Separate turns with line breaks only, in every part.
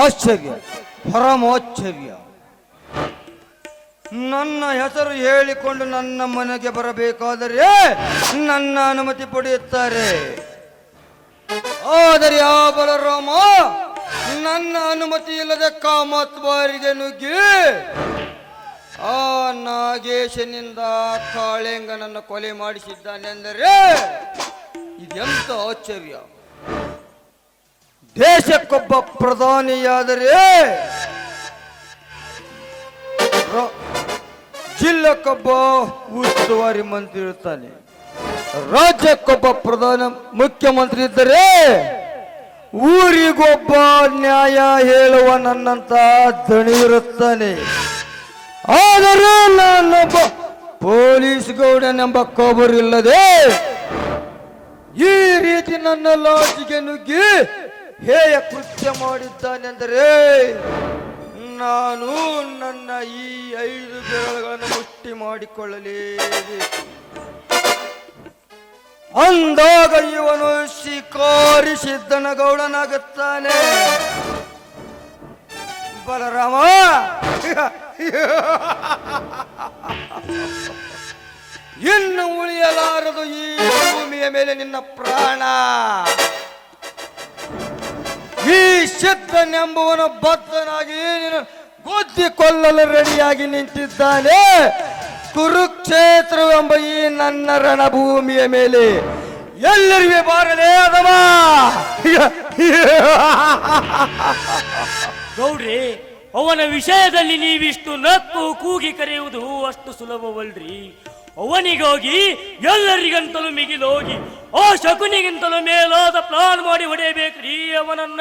ಆಶ್ಚರ್ಯ, ಪರಮಾಶ್ಚರ್ಯ. ನನ್ನ ಹೆಸರು ಹೇಳಿಕೊಂಡು ನನ್ನ ಮನೆಗೆ ಬರಬೇಕಾದರೆ ನನ್ನ ಅನುಮತಿ ಪಡೆಯುತ್ತಾರೆ. ಆದರೆ ಆ ಬಲರಾಮ ನನ್ನ ಅನುಮತಿ ಇಲ್ಲದೆ ಕಾಮತ್ ಬಾರಿಗೆ ನುಗ್ಗಿ ಆ ನಾಗೇಶನಿಂದ ಕಾಳೆಂಗನನ್ನು ಕೊಲೆ ಮಾಡಿಸಿದ್ದಾನೆಂದರೆ ಇದೆಂತ ಆಶ್ಚರ್ಯ. ದೇಶಕ್ಕೊಬ್ಬ ಪ್ರಧಾನಿಯಾದರೆ ಜಿಲ್ಲಕ್ಕೊಬ್ಬ ಉಸ್ತುವಾರಿ ಮಂತ್ರಿ ಇರ್ತಾನೆ, ರಾಜ್ಯಕ್ಕೊಬ್ಬ ಪ್ರಧಾನ ಮುಖ್ಯಮಂತ್ರಿ ಇದ್ದರೆ ಊರಿಗೊಬ್ಬ ನ್ಯಾಯ ಹೇಳುವ ನನ್ನಂತ ದಣಿ ಇರುತ್ತಾನೆ. ಆದರೆ ನಾನೊಬ್ಬ ಪೊಲೀಸ್ ಗೌಡನೆಂಬ ಖಬರಿಲ್ಲದೆ ಈ ರೀತಿ ನನ್ನ ಲಾಡ್ಜಿಗೆ ನುಗ್ಗಿ ಹೇಯ ಕೃತ್ಯ ಮಾಡಿದ್ದಾನೆಂದರೆ ನಾನು ನನ್ನ ಈ 5 ಬೆರಳುಗಳನ್ನು ಮುಷ್ಟಿ ಮಾಡಿಕೊಳ್ಳಲೇಬೇಕು. ಅಂದಾಗ ಇವನು ಶಿಕಾರಿ ಸಿದ್ದನಗೌಡನಾಗುತ್ತಾನೆ. ಬಲರಾಮ, ಇನ್ನು ಉಳಿಯಲಾರದು ಈ ಭೂಮಿಯ ಮೇಲೆ ನಿನ್ನ ಪ್ರಾಣ. ಈ ಸಿದ್ದನೆಂಬುವನು ಬದ್ಧನಾಗಿ ನೀನು ಗುದ್ದಿ ಕೊಲ್ಲಲು ರೆಡಿಯಾಗಿ ನಿಂತಿದ್ದಾನೆ. ಕುರುಕ್ಷೇತ್ರವೆಂಬ ಈ ನನ್ನ ರಣಭೂಮಿಯ ಮೇಲೆ ಎಲ್ಲರಿಗೂ ಬಾರಲೇ ಅದಮ.
ಗೌಡ್ರಿ, ಅವನ ವಿಷಯದಲ್ಲಿ ನೀವಿಷ್ಟು ನಕ್ಕು ಕೂಗಿ ಕರೆಯುವುದು ಅಷ್ಟು ಸುಲಭವಲ್ರಿ. ಅವನಿಗೋಗಿ ಎಲ್ಲರಿಗಂತಲೂ ಮಿಗಿಲೋಗಿ ಆ ಶಕುನಿಗಿಂತಲೂ ಮೇಲಾದ ಪ್ಲಾನ್ ಮಾಡಿ ಹೊಡೆಯಬೇಕ್ರಿ ಅವನನ್ನ.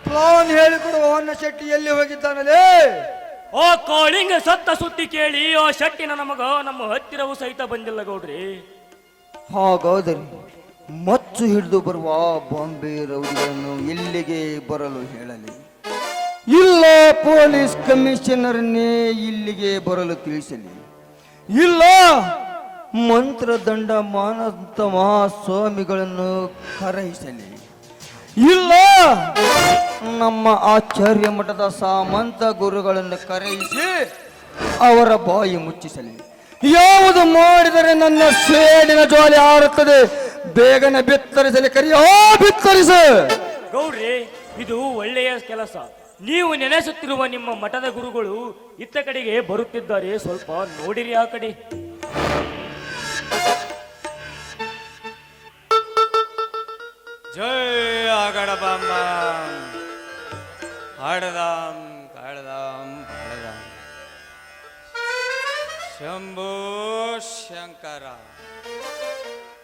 ಪ್ಲಾನ್ ಹೇಳಿಕೊಡುವ ಹೊನ್ನ ಶೆಟ್ಟಿ ಎಲ್ಲಿ ಹೋಗಿದ್ದಾನಲೇ?
ಆ ಕಾಳಿಂಗ ಸತ್ತ ಸುದ್ದಿ ಕೇಳಿ ಆ ಶೆಟ್ಟಿನ ನಮಗ ನಮ್ಮ ಹತ್ತಿರವೂ ಸಹಿತ ಬಂದಿಲ್ಲ ಗೌಡ್ರಿ.
ಹಾಗಾದರೆ ಮಚ್ಚು ಹಿಡಿದು ಬರುವ ಬಾಂಬೆ ರೌಡಿಗಳನ್ನು ಇಲ್ಲಿಗೆ ಬರಲು ಹೇಳಲಿ, ಇಲ್ಲ ಪೊಲೀಸ್ ಕಮಿಷನರ್ನೇ ಇಲ್ಲಿಗೆ ಬರಲು ತಿಳಿಸಲಿ, ಇಲ್ಲ ಮಂತ್ರದಂಡ ಮಾನಂತ ಮಹಾಸ್ವಾಮಿಗಳನ್ನು ಕರೆಯಿಸಲಿ, ಇಲ್ಲ ನಮ್ಮ ಆಚಾರ್ಯ ಮಠದ ಸಾಮಂತ ಗುರುಗಳನ್ನು ಕರೆಯಿಸಿ ಅವರ ಬಾಯಿ ಮುಚ್ಚಿಸಲಿ. ಯಾವುದು ಮಾಡಿದರೆ ನನ್ನ ಸೇಡಿನ ಜ್ವಾಲೆ ಆರುತ್ತದೆ. ಬೇಗನೆ ಬಿತ್ತರಿಸಲಿ, ಕರಿಯೋ ಬಿತ್ತರಿಸ.
ಗೌಡ್ರಿ, ಇದು ಒಳ್ಳೆಯ ಕೆಲಸ. ನೀವು ನೆನೆಸುತ್ತಿರುವ ನಿಮ್ಮ ಮಠದ ಗುರುಗಳು ಇತ್ತ ಕಡೆಗೆ ಬರುತ್ತಿದ್ದಾರೆ, ಸ್ವಲ್ಪ ನೋಡಿರಿ ಆ ಕಡೆ.
ಜೈ ಆಗಡಬಮ್ಮ ಹಾಡದಾಂ ಕಾಡದಾಂ ಹಾಡದಾಂ ಶಂಭೋ ಶಂಕರ.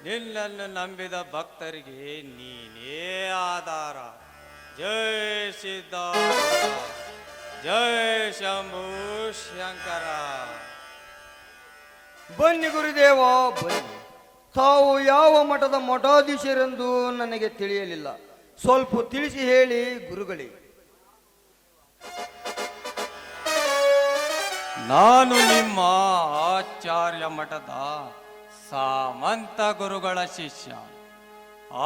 ನಿನ್ನನ್ನು ನಂಬಿದ ಭಕ್ತರಿಗೆ ನೀನೇ ಆಧಾರ. ಜೈ ಸಿದ್ಧಾರ್ಥ, ಜೈ ಶಂಭೋ ಶಂಕರ.
ಬನ್ನಿ ಗುರುದೇವ ಬನ್ನಿ. ತಾವು ಯಾವ ಮಠದ ಮಠಾಧೀಶರೆಂದು ನನಗೆ ತಿಳಿಯಲಿಲ್ಲ, ಸ್ವಲ್ಪ ತಿಳಿಸಿ ಹೇಳಿ ಗುರುಗಳೇ.
ನಾನು ನಿಮ್ಮ ಆಚಾರ್ಯ ಮಠದ ಸಾಮಂತ ಗುರುಗಳ ಶಿಷ್ಯ.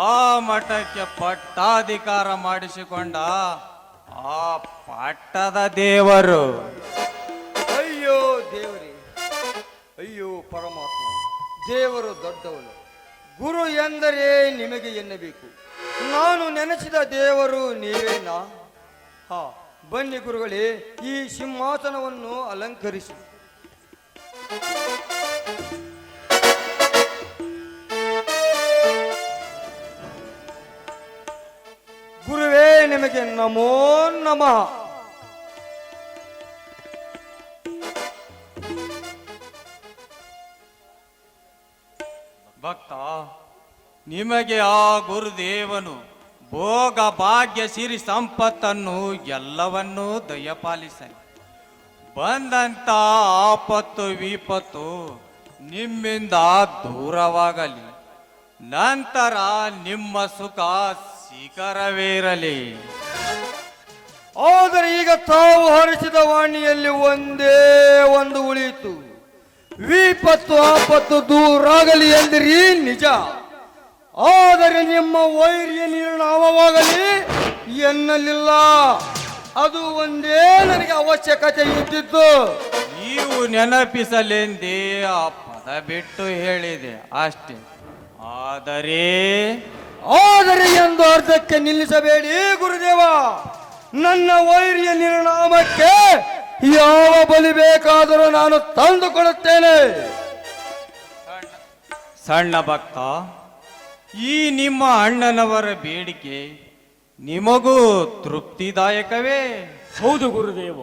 ಆ ಮಠಕ್ಕೆ ಪಟ್ಟಾಧಿಕಾರ ಮಾಡಿಸಿಕೊಂಡ ಆ ಪಟ್ಟದ ದೇವರು.
ಅಯ್ಯೋ ದೇವರೇ, ಅಯ್ಯೋ ಪರಮಾತ್ಮ, ದೇವರು ದೊಡ್ಡವನು, ಗುರು ಎಂದರೆ ನಿಮಗೆ ಎನ್ನಬೇಕು. ನಾನು ನೆನೆಸಿದ ದೇವರು ನೀವೇನಾ? ಹಾ, ಬನ್ನಿ ಗುರುಗಳೇ, ಈ ಸಿಂಹಾಸನವನ್ನು ಅಲಂಕರಿಸಿ. ಗುರುವೇ ನಿಮಗೆ ನಮೋ ನಮಃ.
ಭಕ್ತ, ನಿಮಗೆ ಆ ಗುರುದೇವನು ಭೋಗ ಭಾಗ್ಯ ಸಿರಿ ಸಂಪತ್ತನ್ನು ಎಲ್ಲವನ್ನೂ ದಯಪಾಲಿಸಲಿ. ಬಂದಂತ ಆಪತ್ತು ವಿಪತ್ತು ನಿಮ್ಮಿಂದ ದೂರವಾಗಲಿ. ನಂತರ ನಿಮ್ಮ ಸುಖ ಶಿಖರವೇರಲಿ.
ಆದರೆ ಈಗ ತಾವು ಹರಿಸಿದ ವಾಣಿಯಲ್ಲಿ ಒಂದೇ ಒಂದು ಉಳಿಯಿತು. ವಿಪತ್ತು ಆಪತ್ತು ದೂರಾಗಲಿ ಎಂದಿರಿ ನಿಜ. ಆದರೆ ನಿಮ್ಮ ವೈರ್ಯ ನಿರ್ಣಾಮವಾಗಲಿ ಎನ್ನಲಿಲ್ಲ. ಅದು ಒಂದೇ ನನಗೆ ಅವಶ್ಯಕತೆ ಇದ್ದಿತ್ತು.
ನೀವು ನೆನಪಿಸಲೆಂದೇ ಆ ಪದ ಬಿಟ್ಟು ಹೇಳಿದೆ ಅಷ್ಟೇ.
ಆದರೆ ಎಂದು ಅರ್ಧಕ್ಕೆ ನಿಲ್ಲಿಸಬೇಡಿ ಗುರುದೇವ. ನನ್ನ ವೈರಿಯ ನಿರ್ನಾಮಕ್ಕೆ ಯಾವ ಬಲಿ ಬೇಕಾದರೂ ನಾನು ತಂದುಕೊಡುತ್ತೇನೆ.
ಸಣ್ಣ ಭಕ್ತ, ಈ ನಿಮ್ಮ ಅಣ್ಣನವರ ಬೇಡಿಕೆ ನಿಮಗೂ ತೃಪ್ತಿದಾಯಕವೇ?
ಹೌದು ಗುರುದೇವ,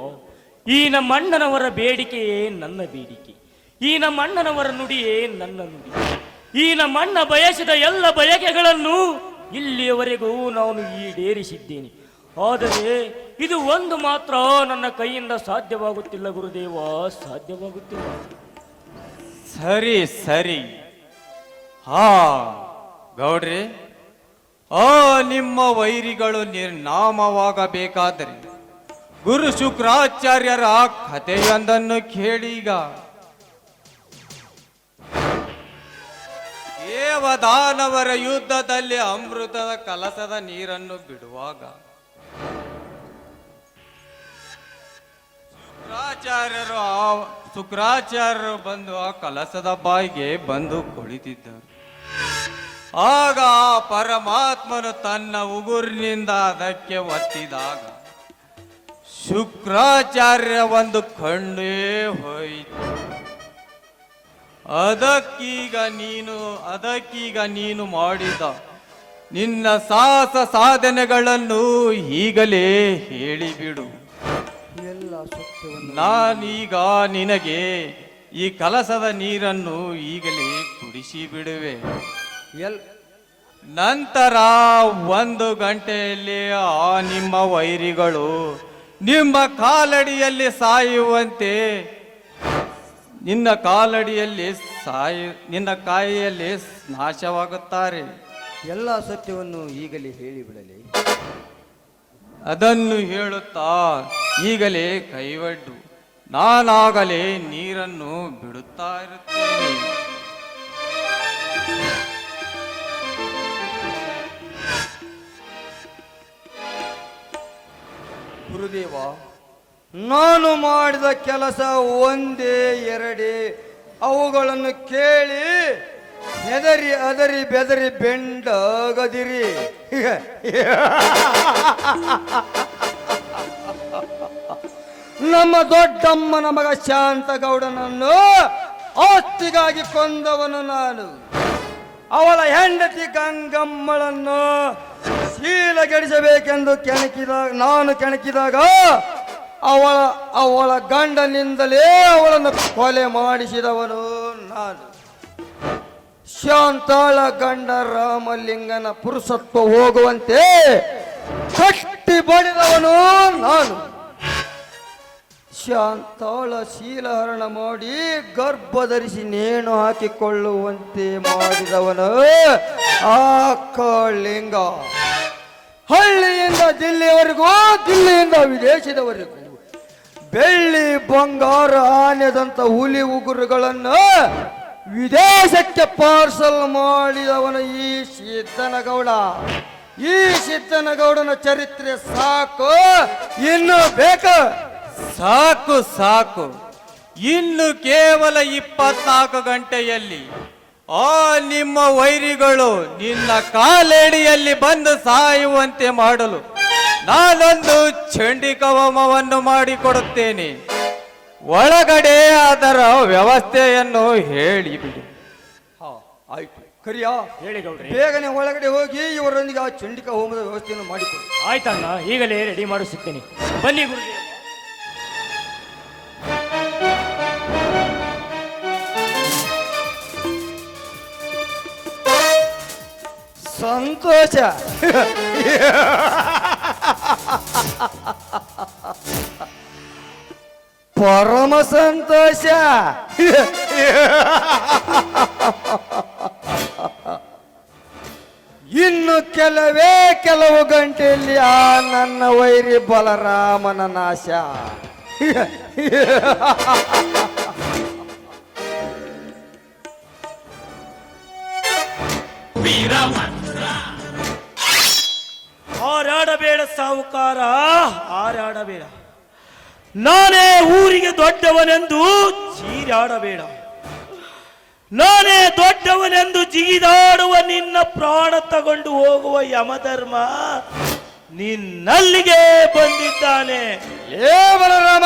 ಈ ನಮ್ಮ ಅಣ್ಣನವರ ಬೇಡಿಕೆಯೇ ನನ್ನ ಬೇಡಿಕೆ, ಈ ನಮ್ಮ ಅಣ್ಣನವರ ನುಡಿಯೇ ನನ್ನ ನುಡಿ. ಈ ನಮ್ಮ ಅಣ್ಣ ಬಯಸಿದ ಎಲ್ಲ ಬಯಕೆಗಳನ್ನು ಇಲ್ಲಿಯವರೆಗೂ ನಾನು ಈಡೇರಿಸಿದ್ದೇನೆ. ಆದರೆ ಇದು ಒಂದು ಮಾತ್ರ ನನ್ನ ಕೈಯಿಂದ ಸಾಧ್ಯವಾಗುತ್ತಿಲ್ಲ ಗುರುದೇವ, ಸಾಧ್ಯವಾಗುತ್ತಿಲ್ಲ.
ಸರಿ ಸರಿ. ಹಾ ಗೌಡ್ರಿ, ನಿಮ್ಮ ವೈರಿಗಳು ನಿರ್ನಾಮವಾಗಬೇಕಾದರೆ ಗುರು ಶುಕ್ರಾಚಾರ್ಯರ ಕಥೆಯೊಂದನ್ನು ಕೇಳೀಗ. ದೇವದಾನವರ ಯುದ್ಧದಲ್ಲಿ ಅಮೃತದ ಕಲಸದ ನೀರನ್ನು ಬಿಡುವಾಗ ಶುಕ್ರಾಚಾರ್ಯರು ಬಂದು ಆ ಕಲಸದ ಬಾಯಿಗೆ ಬಂದು ಕುಳಿತಿದ್ದರು. ಆಗ ಆ ಪರಮಾತ್ಮನು ತನ್ನ ಉಗುರಿನಿಂದ ಅದಕ್ಕೆ ಒತ್ತಿದಾಗ ಶುಕ್ರಾಚಾರ್ಯ ಒಂದು ಕಣ್ಣೇ ಹೋಯಿತು. ಅದಕ್ಕೀಗ ನೀನು ಮಾಡಿದ ನಿನ್ನ ಸಾಹಸ ಸಾಧನೆಗಳನ್ನು ಈಗಲೇ ಹೇಳಿಬಿಡು.
ಎಲ್ಲ ಸತ್ಯವನ್ನು
ನಾನೀಗ ನಿನಗೆ ಈ ಕಲಸದ ನೀರನ್ನು ಈಗಲೇ ಕುಡಿಸಿ ಬಿಡುವೆ. ನಂತರ 1 ಗಂಟೆಯಲ್ಲಿ ಆ ನಿಮ್ಮ ವೈರಿಗಳು ನಿಮ್ಮ ಕಾಲಡಿಯಲ್ಲಿ ಸಾಯುವಂತೆ ನಿನ್ನ ಕಾಯಿಯಲ್ಲಿ ನಾಶವಾಗುತ್ತಾರೆ.
ಎಲ್ಲ ಸತ್ಯವನ್ನು ಈಗಲೇ ಹೇಳಿಬಿಡಲಿ.
ಅದನ್ನು ಹೇಳುತ್ತಾ ಈಗಲೇ ಕೈವಡ್ಡು. ನಾನಾಗಲೇ ನೀರನ್ನು ಬಿಡುತ್ತಾ ಇರುತ್ತೇನೆ.
ಗುರುದೇವ, ನಾನು ಮಾಡಿದ ಕೆಲಸ ಒಂದೇ ಎರಡೇ. ಅವುಗಳನ್ನು ಕೇಳಿ ಹೆದರಿ ಅದರಿ ಬೆದರಿ ಬೆಂಡಗದಿರಿ. ನಮ್ಮ ದೊಡ್ಡಮ್ಮನ ಮಗ ಶಾಂತಗೌಡನನ್ನು ಆಸ್ತಿಗಾಗಿ ಕೊಂದವನು ನಾನು. ಅವಳ ಹೆಂಡತಿ ಗಂಗಮ್ಮಳನ್ನು ಶೀಲಗೆಡಿಸಬೇಕೆಂದು ಕೆಣಕಿದಾಗ ಅವಳ ಗಂಡನಿಂದಲೇ ಅವಳನ್ನು ಕೊಲೆ ಮಾಡಿಸಿದವನು ನಾನು. ಶಾಂತಾಳ ಗಂಡ ರಾಮಲಿಂಗನ ಪುರುಷತ್ವ ಹೋಗುವಂತೆ ಕಟ್ಟಿ ಬಡಿದವನು ನಾನು. ಶಾಂತಾಳ ಶೀಲಹರಣ ಮಾಡಿ ಗರ್ಭ ಧರಿಸಿ ನೇಣು ಹಾಕಿಕೊಳ್ಳುವಂತೆ ಮಾಡಿದವನು ಆ ಕಾಳಿಂಗ. ಹಳ್ಳಿಯಿಂದ ದಿಲ್ಲಿಯವರೆಗೂ, ದಿಲ್ಲಿಯಿಂದ ವಿದೇಶದವರೆಗೂ ಬೆಳ್ಳಿ ಬಂಗಾರ ಆನೆದಂತ ಹುಲಿ ಉಗುರುಗಳನ್ನು ವಿದೇಶಕ್ಕೆ ಪಾರ್ಸಲ್ ಮಾಡಿದವನು ಈ ಸಿದ್ದನಗೌಡ. ಈ ಸಿದ್ದನಗೌಡನ ಚರಿತ್ರೆ ಸಾಕು, ಇನ್ನು ಬೇಕು?
ಸಾಕು ಸಾಕು. ಇನ್ನು ಕೇವಲ 24 ಗಂಟೆಯಲ್ಲಿ ಆ ನಿಮ್ಮ ವೈರಿಗಳು ನಿನ್ನ ಕಾಲೇಡಿಯಲ್ಲಿ ಬಂದು ಸಾಯುವಂತೆ ಮಾಡಲು ನಾನೊಂದು ಚಂಡಿಕವಮವನ್ನು ಮಾಡಿಕೊಡುತ್ತೇನೆ. ಒಳಗಡೆ ಅದರ ವ್ಯವಸ್ಥೆಯನ್ನು ಹೇಳಿಬಿಡಿ.
ಆಯ್ತು ಕರಿಯಾ,
ಹೇಳಿ ಗೌಡ್ರಿ.
ಬೇಗನೆ ಒಳಗಡೆ ಹೋಗಿ ಇವರೊಂದಿಗೆ ಆ ಚಂಡಿಕಾ ಹೋಮದ ವ್ಯವಸ್ಥೆಯನ್ನು ಮಾಡಿಕೊಡಿ.
ಆಯ್ತಣ್ಣ, ಈಗಲೇ ರೆಡಿ ಮಾಡಿಸುತ್ತೇನೆ. ಬನ್ನಿ ಗುರುದೇವ.
ಸಂತೋಷ. ಪರಮ ಸಂತೋಷ. ಇನ್ನು ಕೆಲವು ಗಂಟೆಯಲ್ಲಿ ಆ ನನ್ನ ವೈರಿ ಬಲರಾಮನ ನಾಶ.
ಆರ ಹಾರಾಡಬೇಡ ಸಾಹುಕಾರ, ಹಾರಾಡಬೇಡ. ನಾನೇ ಊರಿಗೆ ದೊಡ್ಡವನೆಂದು ಚೀರಾಡಬೇಡ. ನಾನೇ ದೊಡ್ಡವನೆಂದು ಜಿಗಿದಾಡುವ ನಿನ್ನ ಪ್ರಾಣ ತಗೊಂಡು ಹೋಗುವ ಯಮಧರ್ಮ ನಿನ್ನಲ್ಲಿಗೆ ಬಂದಿದ್ದಾನೆ.
ಏ ಬಲರಾಮ,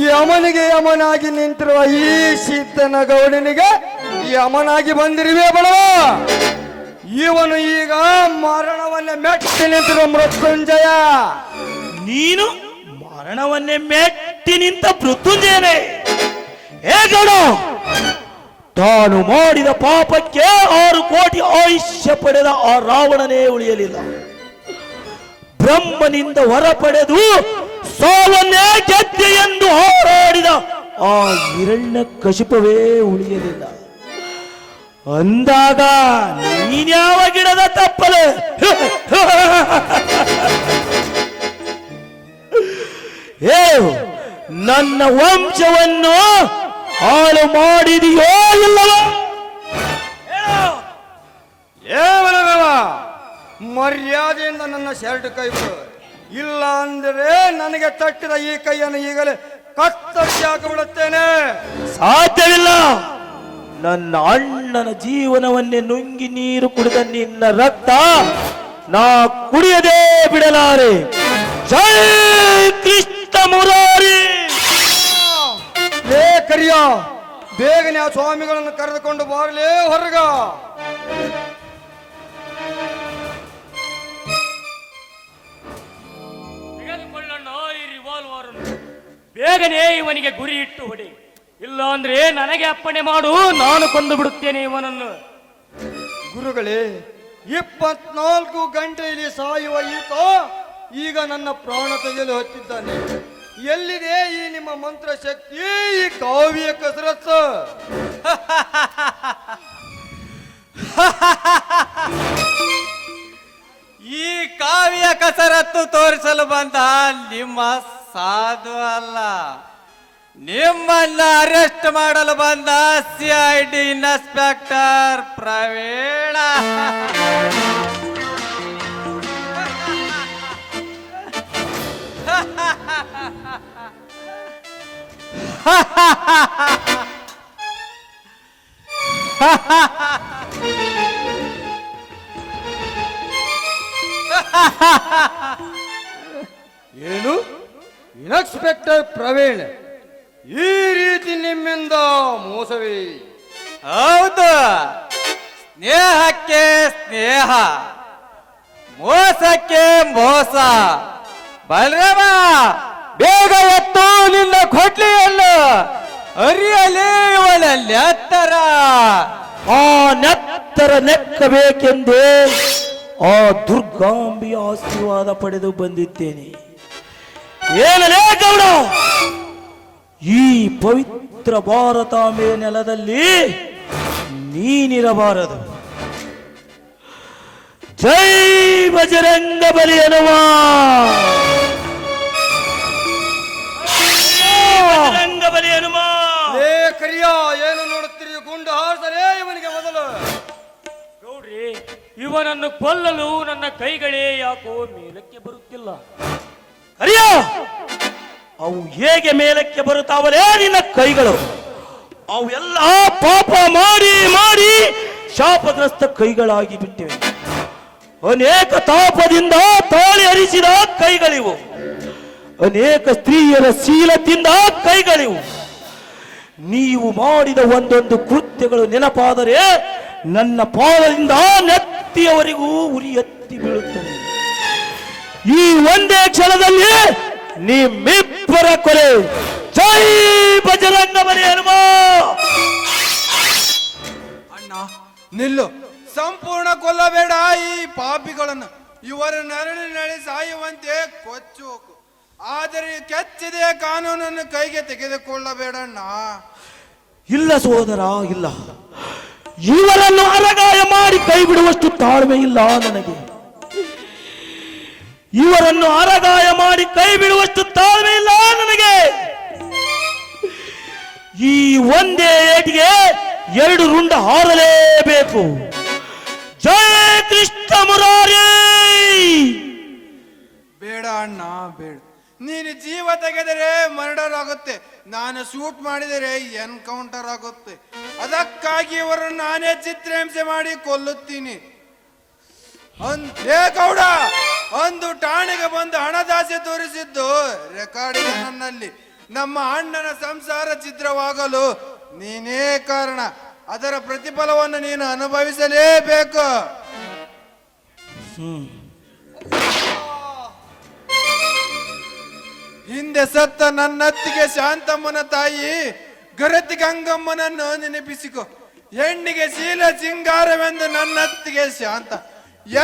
ಯಮನಿಗೆ ಯಮನಾಗಿ ನಿಂತಿರುವ ಈ ಸಿದ್ದನ ಗೌಡನಿಗೆ ಯಮನಾಗಿ ಬಂದಿರುವೆ ಬಡವ. ಇವನು ಈಗ ಮರಣವನ್ನೇ ಮೆಟ್ಟಿ ನಿಂತಿರುವ ಮೃತ್ಯುಂಜಯ.
ನೀನು ಮರಣವನ್ನೇ ಮೆಟ್ಟಿ ನಿಂತ ಮೃತ್ಯುಂಜಯನೇ? ಹೇಗಣ ತಾನು ಮಾಡಿದ ಪಾಪಕ್ಕೆ 6 ಕೋಟಿ ಆಯುಷ್ಯ ಪಡೆದ ಆ ರಾವಣನೇ ಉಳಿಯಲಿಲ್ಲ. ಬ್ರಹ್ಮನಿಂದ ಹೊರ ಪಡೆದು ಸಾವನ್ನೇ ಗೆದ್ದೆ ಎಂದು ಹೋರಾಡಿದ ಆ ಹಿರಣ್ಯ ಕಶಿಪವೇ ಉಳಿಯಲಿಲ್ಲ. ಅಂದಾಗ ನೀನ್ಯಾವ ಗಿಡದ ತಪ್ಪಲೆ? ನನ್ನ ವಂಶವನ್ನು ಹಾಳು ಮಾಡಿದೆಯೋ ಇಲ್ಲವೋ?
ಏವನವ, ಮರ್ಯಾದೆಯಿಂದ ನನ್ನ ಶರ್ಟ್ ಕೈ ಬಿಡು. ಇಲ್ಲ ಅಂದರೆ ನನಗೆ ತಟ್ಟಿದ ಈ ಕೈಯನ್ನು ಈಗಲೇ ಕತ್ತರಿಸಿ ಹಾಕಿಬಿಡುತ್ತೇನೆ.
ಸಾಧ್ಯವಿಲ್ಲ. ನನ್ನ ಅಣ್ಣನ ಜೀವನವನ್ನೇ ನುಂಗಿ ನೀರು ಕುಡಿದ ನಿನ್ನ ರಕ್ತ ನಾ ಕುಡಿಯದೇ ಬಿಡಲಾರೆ. ಜೈ ಕೃಷ್ಣ ಮುರಾರಿ.
ಲೇ ಕರಿಯ, ಬೇಗನೆ ಆ ಸ್ವಾಮಿಗಳನ್ನು ಕರೆದುಕೊಂಡು ಬಾರಲೇ ಹೊರಗ.
ತೆಗೆದುಕೊಳ್ಳೋಣ ಈ ರಿವಾಲ್ವರ್. ಬೇಗನೆ ಇವನಿಗೆ ಗುರಿ ಇಟ್ಟು ಹೊಡಿ. ಇಲ್ಲ ಅಂದ್ರೆ ನನಗೆ ಅಪ್ಪಣೆ ಮಾಡು, ನಾನು ಕೊಂದು ಬಿಡುತ್ತೇನೆ ಇವನನ್ನು.
ಗುರುಗಳೇ, 24 ಗಂಟೆಯಲ್ಲಿ ಸಾಯುವ ಈತ ಈಗ ನನ್ನ ಪ್ರಾಣ ತೆಗೆಯಲು ಹೊತ್ತಿದ್ದಾನೆ. ಎಲ್ಲಿದೆ ಈ ನಿಮ್ಮ ಮಂತ್ರ ಶಕ್ತಿ, ಈ ಕಾವ್ಯ ಕಸರತ್ತು?
ಈ ಕಾವ್ಯ ಕಸರತ್ತು ತೋರಿಸಲು ಬಂದ ನಿಮ್ಮ ಸಾಧು ಅಲ್ಲ, ನಿಮ್ಮನ್ನ ಅರೆಸ್ಟ್ ಮಾಡಲು ಬಂದ CID ಇನ್ಸ್ಪೆಕ್ಟರ್ ಪ್ರವೀಣ.
ಏನು ಇನ್ಸ್ಪೆಕ್ಟರ್ ಪ್ರವೀಣ್, ಈ ರೀತಿ ನಿಮ್ಮಿಂದ ಮೋಸವೇ?
ಹೌದು, ಸ್ನೇಹಕ್ಕೆ ಸ್ನೇಹ, ಮೋಸಕ್ಕೆ ಮೋಸ. ಬಲರಾಮ, ಬೇಗ ಎತ್ತು ನಿನ್ನ ಕೊಡ್ಲಿಯನ್ನು, ಅರಿಯಲೇ ಇವಳ ನೆತ್ತರ.
ಆ ನೆತ್ತರ ನೆಕ್ಕಬೇಕೆಂದೇ ಆ ದುರ್ಗಾಂಬಿಯ ಆಶೀರ್ವಾದ ಪಡೆದು ಬಂದಿದ್ದೇನೆ. ಏನಲೇ ಗೌಡ, ಈ ಪವಿತ್ರ ಭಾರತಾಂಬೆ ನೆಲದಲ್ಲಿ ನೀನಿರಬಾರದು. ಜೈ ಬಜರಂಗ ಬಲಿ ಹನುಮ. ಬಜರಂಗ ಬಲಿ ಹನುಮ.
ಏ ಕರಿಯ, ಏನು ನೋಡುತ್ತೀರಿ? ಗುಂಡು ಹಾರಿಸಲೇ ಇವನಿಗೆ ಮೊದಲು.
ಗೌಡ್ರಿ, ಇವನನ್ನು ಕೊಲ್ಲಲು ನನ್ನ ಕೈಗಳೇ ಯಾಕೋ ಮೇಲಕ್ಕೆ ಬರುತ್ತಿಲ್ಲ. ಕರಿಯ, ಅವು ಹೇಗೆ ಮೇಲಕ್ಕೆ ಬರುತ್ತಾವಲೇ ನಿನ್ನ ಕೈಗಳು? ಅವೆಲ್ಲ ಪಾಪ ಮಾಡಿ ಮಾಡಿ ಶಾಪಗ್ರಸ್ತ ಕೈಗಳಾಗಿ ಬಿಟ್ಟಿವೆ. ಅನೇಕ ತಾಪದಿಂದ ತಾಳಿ ಹರಿಸಿದ ಕೈಗಳಿವು. ಅನೇಕ ಸ್ತ್ರೀಯರ ಶೀಲದಿಂದ ಕೈಗಳಿವು. ನೀವು ಮಾಡಿದ ಒಂದೊಂದು ಕೃತ್ಯಗಳು ನೆನಪಾದರೆ ನನ್ನ ಪಾದದಿಂದ ನೆತ್ತಿಯವರೆಗೂ ಉರಿ ಎತ್ತಿ ಬೀಳುತ್ತದೆ. ಈ ಒಂದೇ ಕ್ಷಣದಲ್ಲಿ ನಿಮ್ಮಿಬ್ಬರ ಕೊಲೆ. ಜೈ ಬಜರಂಗ ಬಲಿ ಹನುಮ.
ಅಣ್ಣ ನಿಲ್ಲು, ಸಂಪೂರ್ಣ ಕೊಲ್ಲಬೇಡ ಈ ಪಾಪಿಗಳನ್ನು. ಇವರ ನರಳಿ ಸಾಯುವಂತೆ ಕೊಚ್ಚು ಹೋಗು. ಆದರೆ ಕೆಚ್ಚದೆ ಕಾನೂನನ್ನು ಕೈಗೆ ತೆಗೆದುಕೊಳ್ಳಬೇಡಣ್ಣ.
ಇಲ್ಲ ಸೋದರ, ಇಲ್ಲ. ಇವರನ್ನು ಅರಗಾಯ ಮಾಡಿ ಕೈ ಬಿಡುವಷ್ಟು ತಾಳ್ಮೆ ಇಲ್ಲ ನನಗೆ. ಇವರನ್ನು ಅರಗಾಯ ಮಾಡಿ ಕೈ ಬಿಡುವಷ್ಟು ತಾಳ್ಮೆ ಇಲ್ಲ ನನಗೆ. ಈ ಒಂದೇ ಏಟಿಗೆ 2 ರುಂಡ ಹಾರಲೇಬೇಕು. ಕೃಷ್ಣ ಮುರಾರಿ.
ಬೇಡ ಅಣ್ಣ ಬೇಡ. ನೀನು ಜೀವ ತೆಗೆದರೆ ಮರ್ಡರ್ ಆಗುತ್ತೆ, ನಾನು ಶೂಟ್ ಮಾಡಿದರೆ ಎನ್ಕೌಂಟರ್ ಆಗುತ್ತೆ. ಅದಕ್ಕಾಗಿ ಇವರನ್ನು ನಾನೇ ಚಿತ್ರಹಿಂಸೆ ಮಾಡಿ ಕೊಲ್ಲುತ್ತೀನಿ. ಹೇ ಗೌಡ, ಒಂದು ಠಾಣೆಗೆ ಬಂದು ಹಣದಾಸೆ ತೋರಿಸಿದ್ದು ರೆಕಾರ್ಡಿಂಗ್ ನನ್ನಲ್ಲಿ. ನಮ್ಮ ಅಣ್ಣನ ಸಂಸಾರ ಚಿತ್ರವಾಗಲು ನೀನೇ ಕಾರಣ. ಅದರ ಪ್ರತಿಫಲವನ್ನು ನೀನು ಅನುಭವಿಸಲೇಬೇಕು. ಹಿಂದೆ ಸತ್ತ ನನ್ನತ್ತಿಗೆ ಶಾಂತಮ್ಮನ ತಾಯಿ ಗರತಿ ಗಂಗಮ್ಮನನ್ನು ನೆನಪಿಸಿಕೊ. ಹೆಣ್ಣಿಗೆ ಶೀಲ ಸಿಂಗಾರವೆಂದು ನನ್ನತ್ತಿಗೆ ಶಾಂತ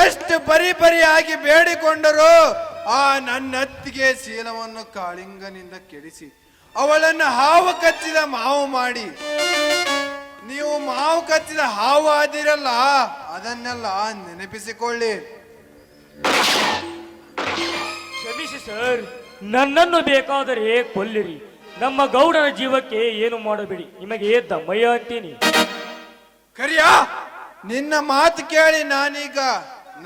ಎಷ್ಟು ಪರಿಪರಿಯಾಗಿ ಬೇಡಿಕೊಂಡರೂ ಆ ನನ್ನತ್ತಿಗೆ ಶೀಲವನ್ನು ಕಾಳಿಂಗನಿಂದ ಕೆಡಿಸಿ ಅವಳನ್ನು ಹಾವು ಕಚ್ಚಿದ ಮಾವು ಮಾಡಿ, ನೀವು ಮಾವು ಕಚ್ಚಿದ ಹಾವು ಆದಿರಲ್ಲ, ಅದನ್ನೆಲ್ಲ ನೆನಪಿಸಿಕೊಳ್ಳಿ.
ಕ್ಷಮಿಸಿ ಸರ್, ನನ್ನನ್ನು ಬೇಕಾದರೆ ಕೊಲ್ಲಿರಿ, ನಮ್ಮ ಗೌಡನ ಜೀವಕ್ಕೆ ಏನು ಮಾಡಬೇಡಿ, ನಿಮಗೆ ದಮ್ಮಯ್ಯ ಅಂತೀನಿ.
ಕರಿಯ, ನಿನ್ನ ಮಾತು ಕೇಳಿ ನಾನೀಗ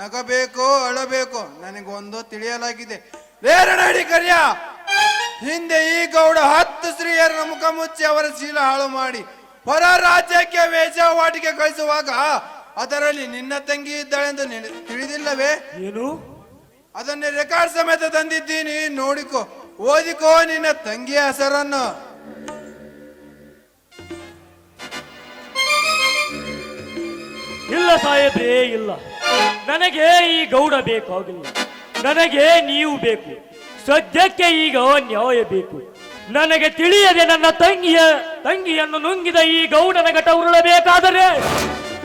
ನಗಬೇಕು ಅಳಬೇಕು ನನಗೊಂದು ತಿಳಿಯಲಾಗಿದೆ. ಬೇರೆ ನಡಿ ಕರಿಯ. ಹಿಂದೆ ಈ ಗೌಡ 10 ಸ್ತ್ರೀಯರನ್ನ ಮುಖ ಮುಚ್ಚಿ ಅವರ ಶೀಲ ಹಾಳು ಮಾಡಿ ಹೊರ ರಾಜ್ಯಕ್ಕೆ ವೇಷವಾಟಿಗೆ ಕಳಿಸುವಾಗ ಅದರಲ್ಲಿ ನಿನ್ನ ತಂಗಿ ಇದ್ದಾಳೆಂದು ತಿಳಿದಿಲ್ಲವೇ?
ಏನು?
ಅದನ್ನೇ ರೆಕಾರ್ಡ್ ಸಮೇತ ತಂದಿದ್ದೀನಿ, ನೋಡಿಕೋ, ಓದಿಕೋ ನಿನ್ನ ತಂಗಿಯ ಹೆಸರನ್ನು.
ಇಲ್ಲ ಸಾಹೇಬ್ರೇ, ಇಲ್ಲ, ನನಗೆ ಈ ಗೌಡ ಬೇಕಾಗಿಲ್ಲ, ನನಗೆ ನೀವು ಬೇಕು. ಸದ್ಯಕ್ಕೆ ಈಗ ನ್ಯಾಯ ಬೇಕು. ನನಗೆ ತಿಳಿಯದೆ ನನ್ನ ತಂಗಿಯನ್ನು ನುಂಗಿದ ಈ ಗೌಡನ ಘಟ ಉರುಳಬೇಕಾದರೆ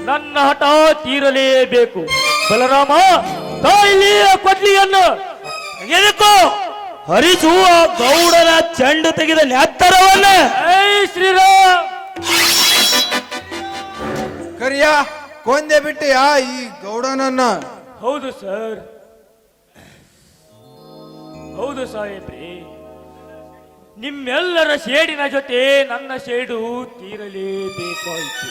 ನನ್ನ ಹಠ ತೀರಲೇಬೇಕು. ಬಲರಾಮ, ತಾಯಿಲಿಯ ಕೊಡ್ಲಿಯನ್ನು ತೆಗೆದುಕೋ, ಹರಿಸು ಆ ಗೌಡನ ಚೆಂಡು ತೆಗೆದ ನೆತ್ತರವನ್ನ. ಶ್ರೀರಾಮ್.
ಕರಿಯ, ಕೊಂದೆ ಬಿಟ್ಟೆಯಾ ಈ ಗೌಡನನ್ನ?
ಹೌದು ಸರ್, ಹೌದು ಸಾಹೇಬ್ರಿ. ನಿಮ್ಮೆಲ್ಲರ ಸೇಡಿನ ಜೊತೆ ನನ್ನ ಸೇಡು ತೀರಲೇಬೇಕಾಯಿತು.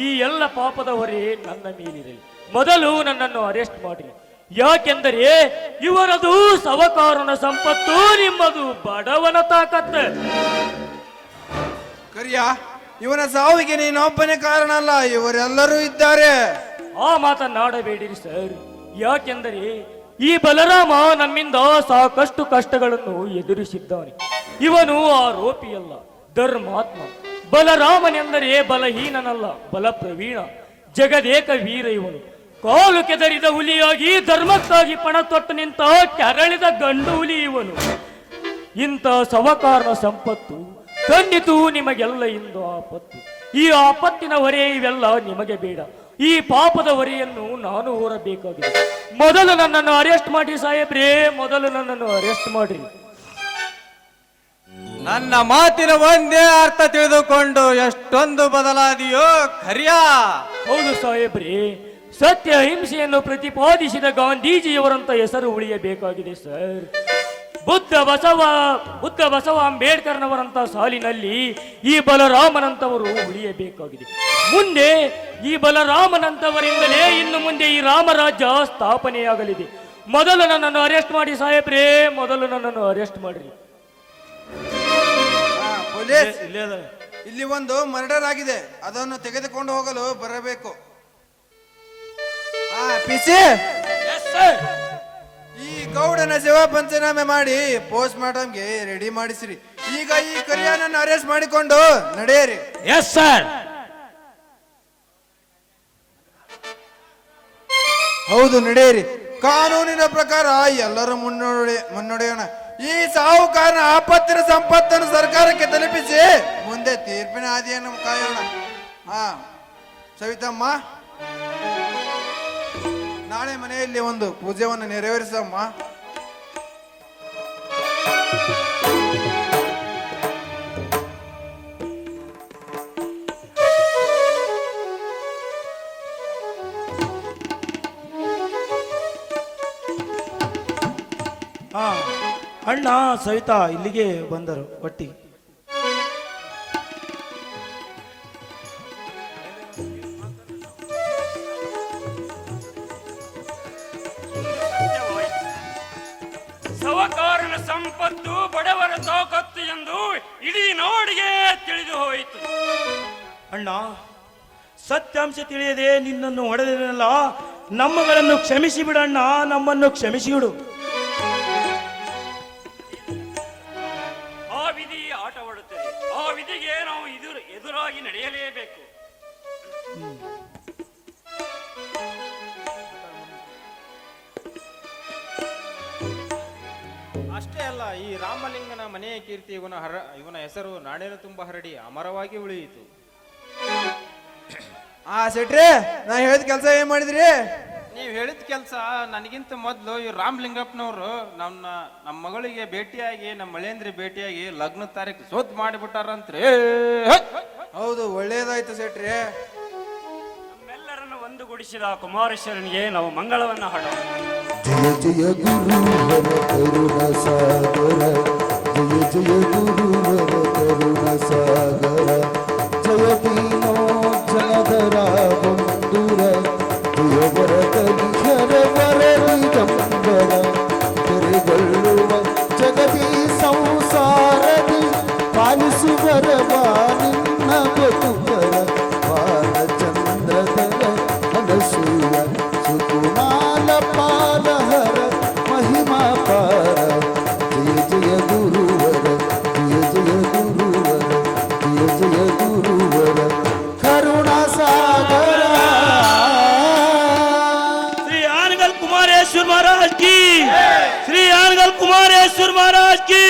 ಈ ಎಲ್ಲ ಪಾಪದ ಹೊರೆ ನನ್ನ ಮೇಲಿರಲಿ. ಮೊದಲು ನನ್ನನ್ನು ಅರೆಸ್ಟ್ ಮಾಡಿ, ಯಾಕೆಂದರೆ ಇವರದು ಸವಕಾರನ ಸಂಪತ್ತು, ನಿಮ್ಮದು ಬಡವನ ತಾಕತ್ತು.
ಕರಿಯ, ಇವನ ಸಾವಿಗೆ ನೀನೊಬ್ಬನೇ ಕಾರಣ ಅಲ್ಲ, ಇವರೆಲ್ಲರೂ ಇದ್ದಾರೆ.
ಆ ಮಾತನ್ನಾಡಬೇಡಿರಿ ಸರ್, ಯಾಕೆಂದರೆ ಈ ಬಲರಾಮ ನಮ್ಮಿಂದ ಸಾಕಷ್ಟು ಕಷ್ಟಗಳನ್ನು ಎದುರಿಸಿದ್ದಾನೆ. ಇವನು ಆರೋಪಿಯಲ್ಲ, ಧರ್ಮಾತ್ಮ. ಬಲರಾಮನೆಂದರೆ ಬಲಹೀನನಲ್ಲ, ಬಲ ಪ್ರವೀಣ, ಜಗದೇಕ ವೀರ. ಇವನು ಕಾಲು ಕೆದರಿದ ಹುಲಿಯಾಗಿ ಧರ್ಮಕ್ಕಾಗಿ ಪಣ ತೊಟ್ಟು ನಿಂತ ಕೆರಳಿದ ಗಂಡು ಹುಲಿ ಇವನು. ಇಂಥ ಸವಕಾರನ ಸಂಪತ್ತು ಖಂಡಿತು ನಿಮಗೆಲ್ಲ ಇಂದು ಆಪತ್ತು. ಈ ಆಪತ್ತಿನ ಹೊರೆ ಇವೆಲ್ಲ ನಿಮಗೆ ಬೇಡ. ಈ ಪಾಪದ ಹೊರೆಯನ್ನು ನಾನು ಹೊರಬೇಕಾಗಿದೆ. ಮೊದಲು ನನ್ನನ್ನು ಅರೆಸ್ಟ್ ಮಾಡಿ ಸಾಹೇಬ್ರೇ, ಮೊದಲು ನನ್ನನ್ನು ಅರೆಸ್ಟ್ ಮಾಡ್ರಿ.
ನನ್ನ ಮಾತಿನ ಒಂದೇ ಅರ್ಥ ತಿಳಿದುಕೊಂಡು ಎಷ್ಟೊಂದು ಬದಲಾದಿಯೋ ಕರಿಯ.
ಹೌದು ಸಾಹೇಬ್ರೇ, ಸತ್ಯ ಅಹಿಂಸೆಯನ್ನು ಪ್ರತಿಪಾದಿಸಿದ ಗಾಂಧೀಜಿಯವರಂತ ಹೆಸರು ಉಳಿಯಬೇಕಾಗಿದೆ ಸರ್. ಬುದ್ಧ ಬಸವ ಅಂಬೇಡ್ಕರ್ನವರಂತ ಸಾಲಿನಲ್ಲಿ ಈ ಬಲರಾಮನಂತವರು ಉಳಿಯಬೇಕಾಗಿದೆ. ಮುಂದೆ ಈ ಬಲರಾಮನಂತವರಿಂದಲೇ ಇನ್ನು ಮುಂದೆ ಈ ರಾಮರಾಜ್ಯ ಸ್ಥಾಪನೆಯಾಗಲಿದೆ. ಮೊದಲು ನನ್ನನ್ನು ಅರೆಸ್ಟ್ ಮಾಡಿ ಸಾಹೇಬ್ರೇ, ಮೊದಲು ನನ್ನನ್ನು ಅರೆಸ್ಟ್ ಮಾಡ್ರಿ.
ಪೊಲೀಸ್, ಇಲ್ಲಿ ಒಂದು ಮರ್ಡರ್ ಆಗಿದೆ, ಅದನ್ನು ತೆಗೆದುಕೊಂಡು ಹೋಗಲು ಬರಬೇಕು. ಪಿಸಿ, ಈ ಗೌಡನ ಸೇವಾ ಪಂಚನಾಮೆ ಮಾಡಿ ಪೋಸ್ಟ್ ಮಾರ್ಟಮ್ಗೆ ರೆಡಿ ಮಾಡಿಸಿರಿ. ಈಗ ಈ ಕರಿಯನನ್ನು ಅರೆಸ್ಟ್ ಮಾಡಿಕೊಂಡು ನಡೆಯಿರಿ.
Yes sir.
ಹೌದು, ನಡೆಯಿರಿ. ಕಾನೂನಿನ ಪ್ರಕಾರ ಎಲ್ಲರೂ ಮುನ್ನಡೆಯೋಣ. ಈ ಸಾಹುಕಾರನ ಆಪತ್ತಿನ ಸಂಪತ್ತನ್ನು ಸರ್ಕಾರಕ್ಕೆ ತಲುಪಿಸಿ ಮುಂದೆ ತೀರ್ಪಿನ ಹಾದಿಯನ್ನು ಕಾಯೋಣ. ಸವಿತಮ್ಮ, ನಾಳೆ ಮನೆಯಲ್ಲಿ ಒಂದು ಪೂಜೆಯನ್ನು ನೆರವೇರಿಸಮ್ಮ.
ಅಣ್ಣ ಸವಿತಾ ಇಲ್ಲಿಗೆ ಬಂದರು ಒಟ್ಟಿಗೆ.
ಬಡವರ ತಾಕತ್ತು ಎಂದು ಇಡೀ ನಾಡಿಗೆ ತಿಳಿದು ಹೋಯಿತು.
ಅಣ್ಣ, ಸತ್ಯಾಂಶ ತಿಳಿಯದೆ ನಿನ್ನನ್ನು ಹೊಡೆದಿರಲ್ಲ, ನಮ್ಮಗಳನ್ನು ಕ್ಷಮಿಸಿ ಬಿಡಣ್ಣ, ನಮ್ಮನ್ನು ಕ್ಷಮಿಸಿ ಬಿಡು.
ಆ ವಿಧಿ ಆಟವಾಡುತ್ತದೆ. ಆ ವಿಧಿಗೆ ನಾವು ಎದುರಾಗಿ ನಡೆಯಲೇಬೇಕು.
ಅಷ್ಟೇ ಅಲ್ಲ, ಈ ರಾಮಲಿಂಗನ ಮನೆಯ ಕೀರ್ತಿ ಇವನ ಹೆಸರು ನಾಡಿನ ತುಂಬ ಹರಡಿ ಅಮರವಾಗಿ ಉಳಿಯಿತು.
ಶೆಟ್ರೆ, ನಾ ಹೇಳಿದ ಕೆಲಸ ಏನ್ ಮಾಡಿದ್ರಿ?
ನೀವು ಹೇಳಿದ ಕೆಲಸ ನನಗಿಂತ ಮೊದಲು ಈ ರಾಮಲಿಂಗಪ್ಪನವರು ನಮ್ಮ ಮಗಳಿಗೆ ಭೇಟಿಯಾಗಿ, ನಮ್ಮ ಮಳೇಂದ್ರಿ ಭೇಟಿಯಾಗಿ ಲಗ್ನ ತಾರೀಕು ಸೋತ್ ಮಾಡಿಬಿಟ್ಟಾರಂತ್ರಿ.
ಹೌದು, ಒಳ್ಳೇದಾಯ್ತು ಶೆಟ್ರೆ.
ನಮ್ಮೆಲ್ಲರನ್ನು ಒಂದುಗೂಡಿಸಿದ ಕುಮಾರೇಶ್ವರನಿಗೆ ನಾವು ಮಂಗಳವನ್ನ ಹಾಡೋಣ.
ಜಯ ಜಯ ಗುರುವರ ಕರುಣ ಸಾಗರ, ಜಯ ಜಯ ಗುರುವರ ಕರುಣ ಸಾಗರ, ಜಯ ದೀನೋ ಜನದರ ಬಂಧುರ, ಜಯವರ ಕಲಿಹರ ವರಲಿ ಗಂಬರ, ತೆರೆಗೊಳ್ಳುವ ಜಗದಿ ಸಂಸಾರದಿ ಪಾಲಿಸುವರವ ನಿನ್ನ ಬದುಕರ, ಬಾಲಚಂದ್ರಧರ ಅನಸೂಯ ಸುಕುಮಾಲ ಪಾಲಹರ ಮಹಿಮಾ ಪಾರ, ಜಯ ಜಯ ಗುರುವರ, ಜಯ ಜಯ ಗುರುವರ, ಜಯ ಜಯ ಗುರುವರ ಕರುಣಾ ಸಾಗರ.
ಶ್ರೀ ಆನಗಲ್ ಕುಮಾರೇಶ್ವರ ಮಹಾರಾಜ್ ಕಿ, ಶ್ರೀ ಆನಗಲ್ ಕುಮಾರೇಶ್ವರ ಮಹಾರಾಜ್ ಕಿ.